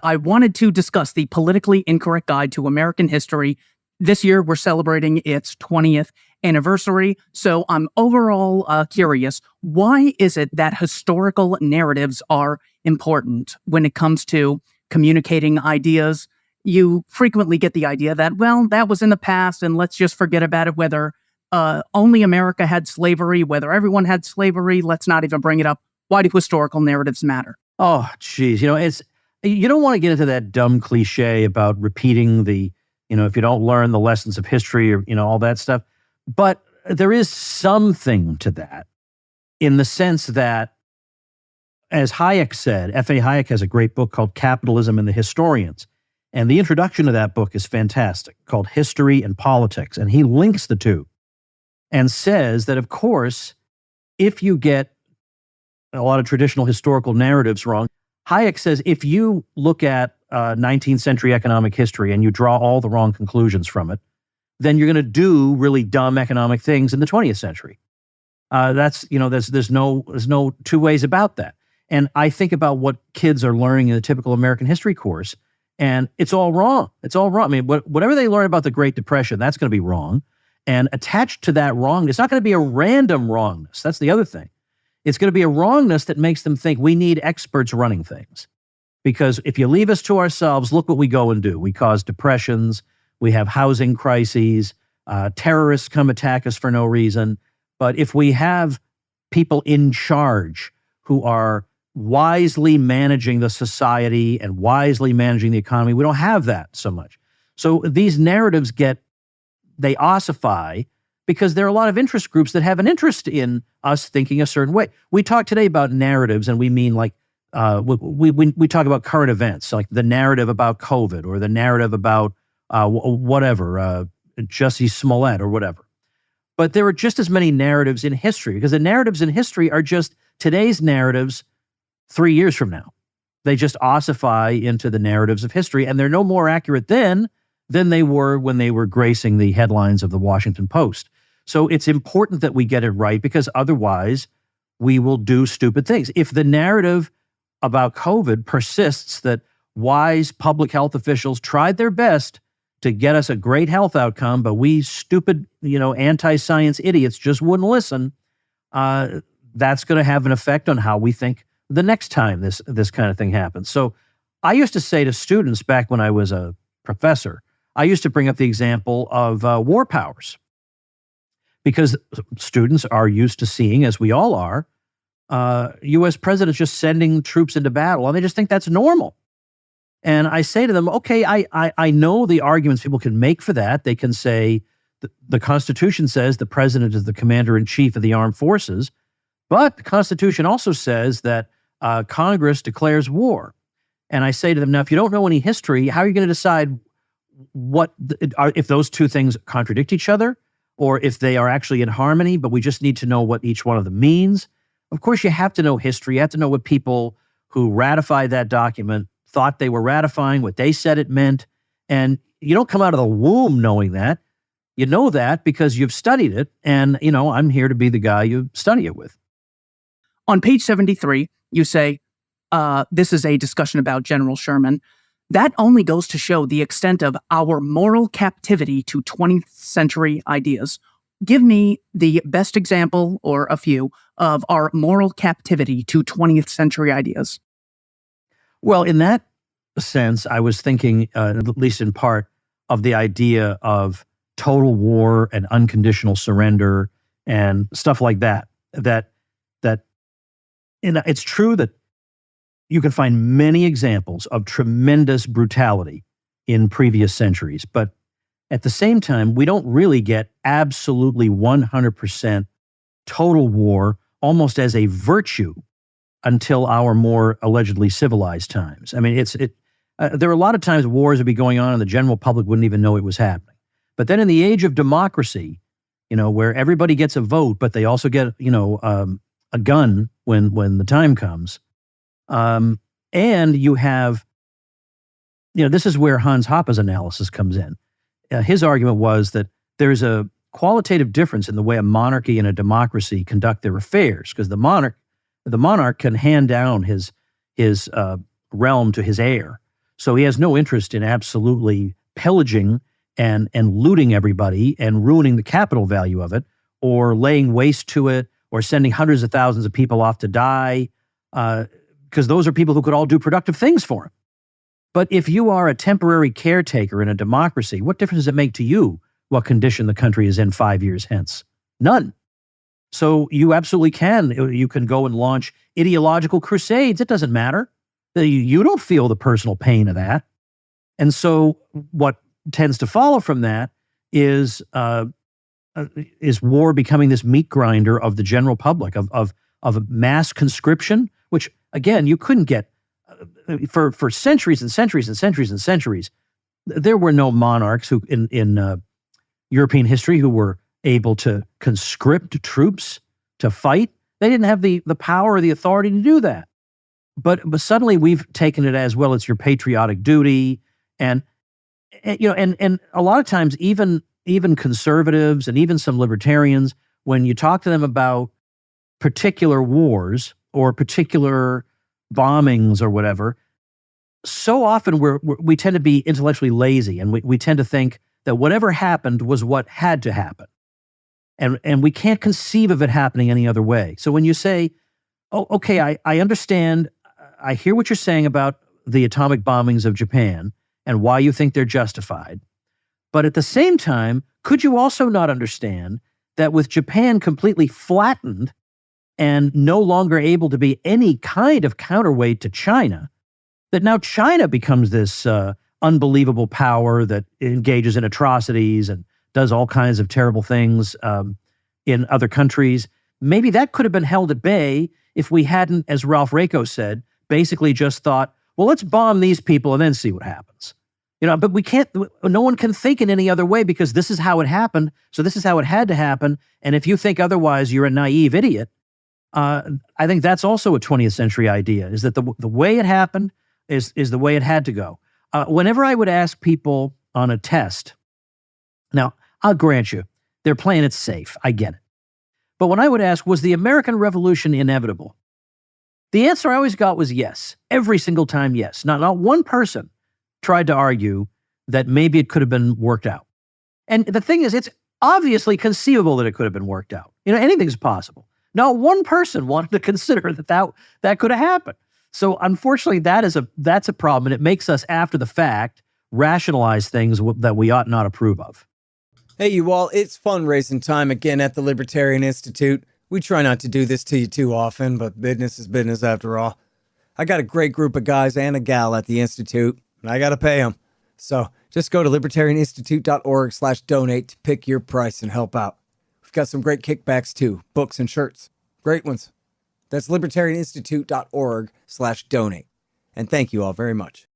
I wanted to discuss the politically incorrect guide to American history. This year, we're celebrating its 20th anniversary. So I'm overall curious, why is it that historical narratives are important when it comes to communicating ideas? You frequently get the idea that, well, that was in the past and let's just forget about it, whether only America had slavery, whether everyone had slavery, let's not even bring it up. Why do historical narratives matter? Oh, geez. You don't want to get into that dumb cliche about repeating if you don't learn the lessons of history or, all that stuff. But there is something to that in the sense that, as Hayek said, F.A. Hayek has a great book called Capitalism and the Historians. And the introduction to that book is fantastic, called History and Politics. And he links the two and says that, of course, if you get a lot of traditional historical narratives wrong, Hayek says if you look at 19th century economic history and you draw all the wrong conclusions from it, then you're going to do really dumb economic things in the 20th century. There's no two ways about that. And I think about what kids are learning in the typical American history course, and it's all wrong. It's all wrong. I mean, whatever they learn about the Great Depression, that's going to be wrong. And attached to that wrong, it's not going to be a random wrongness. That's the other thing. It's going to be a wrongness that makes them think we need experts running things. Because if you leave us to ourselves, look what we go and do. We cause depressions. We have housing crises. Terrorists come attack us for no reason. But if we have people in charge who are wisely managing the society and wisely managing the economy, we don't have that so much. So these narratives they ossify because there are a lot of interest groups that have an interest in us thinking a certain way. We talk today about narratives, and we mean like, we talk about current events, like the narrative about COVID or the narrative about Jussie Smollett or whatever. But there are just as many narratives in history, because the narratives in history are just today's narratives 3 years from now. They just ossify into the narratives of history, and they're no more accurate then than they were when they were gracing the headlines of the Washington Post. So it's important that we get it right, because otherwise we will do stupid things. If the narrative about COVID persists that wise public health officials tried their best to get us a great health outcome, but we stupid, anti-science idiots just wouldn't listen, that's going to have an effect on how we think the next time this kind of thing happens. So I used to say to students back when I was a professor, I used to bring up the example of war powers, because students are used to seeing, as we all are, U.S. presidents just sending troops into battle, and they just think that's normal. And I say to them, okay, I know the arguments people can make for that. They can say the Constitution says the president is the commander-in-chief of the armed forces, but the Constitution also says that Congress declares war. And I say to them, now, if you don't know any history, how are you going to decide if those two things contradict each other, or if they are actually in harmony, but we just need to know what each one of them means? Of course, you have to know history. You have to know what people who ratified that document thought they were ratifying, what they said it meant. And you don't come out of the womb knowing that. You know that because you've studied it. And, I'm here to be the guy you study it with. On page 73, you say, this is a discussion about General Sherman. That only goes to show the extent of our moral captivity to 20th century ideas. Give me the best example, or a few, of our moral captivity to 20th century ideas. Well, in that sense, I was thinking, at least in part, of the idea of total war and unconditional surrender and stuff like that. It's true that you can find many examples of tremendous brutality in previous centuries, but at the same time, we don't really get absolutely 100% total war almost as a virtue until our more allegedly civilized times. I mean, there are a lot of times wars would be going on and the general public wouldn't even know it was happening. But then in the age of democracy, where everybody gets a vote, but they also get, a gun when the time comes. And you have, this is where Hans Hoppe's analysis comes in. His argument was that there's a qualitative difference in the way a monarchy and a democracy conduct their affairs, because the monarch can hand down his realm to his heir. So he has no interest in absolutely pillaging and looting everybody and ruining the capital value of it, or laying waste to it, or sending hundreds of thousands of people off to die, because those are people who could all do productive things for him. But if you are a temporary caretaker in a democracy, what difference does it make to you what condition the country is in 5 years hence? None. So you absolutely can. You can go and launch ideological crusades. It doesn't matter. You don't feel the personal pain of that. And so what tends to follow from that is war becoming this meat grinder of the general public, of mass conscription, which, again, you couldn't get for centuries and centuries and centuries and centuries. There were no monarchs who in European history who were able to conscript troops to fight. They didn't have the power or the authority to do that. But suddenly we've taken it as, well, it's your patriotic duty. And a lot of times even conservatives and even some libertarians, when you talk to them about particular wars or particular bombings or whatever, so often we tend to be intellectually lazy, and we tend to think that whatever happened was what had to happen. And we can't conceive of it happening any other way. So when you say, oh, okay, I understand, I hear what you're saying about the atomic bombings of Japan and why you think they're justified. But at the same time, could you also not understand that with Japan completely flattened and no longer able to be any kind of counterweight to China, that now China becomes this unbelievable power that engages in atrocities and does all kinds of terrible things in other countries? Maybe that could have been held at bay if we hadn't, as Ralph Rako said, basically just thought, well, let's bomb these people and then see what happens. But we can't, no one can think in any other way, because this is how it happened. So this is how it had to happen. And if you think otherwise, you're a naive idiot. I think that's also a 20th century idea, is that the way it happened is the way it had to go. Whenever I would ask people on a test, now I'll grant you, they're playing it safe. I get it. But when I would ask, was the American Revolution inevitable? The answer I always got was yes. Every single time, yes. Not one person tried to argue that maybe it could have been worked out. And the thing is, it's obviously conceivable that it could have been worked out. Anything's possible. Not one person wanted to consider that could have happened. So unfortunately, that's a problem, and it makes us, after the fact, rationalize things that we ought not approve of. Hey, you all, it's fundraising time again at the Libertarian Institute. We try not to do this to you too often, but business is business after all. I got a great group of guys and a gal at the Institute, and I got to pay them. So just go to libertarianinstitute.org/donate to pick your price and help out. We've got some great kickbacks too, books and shirts. Great ones. That's libertarianinstitute.org/donate. And thank you all very much.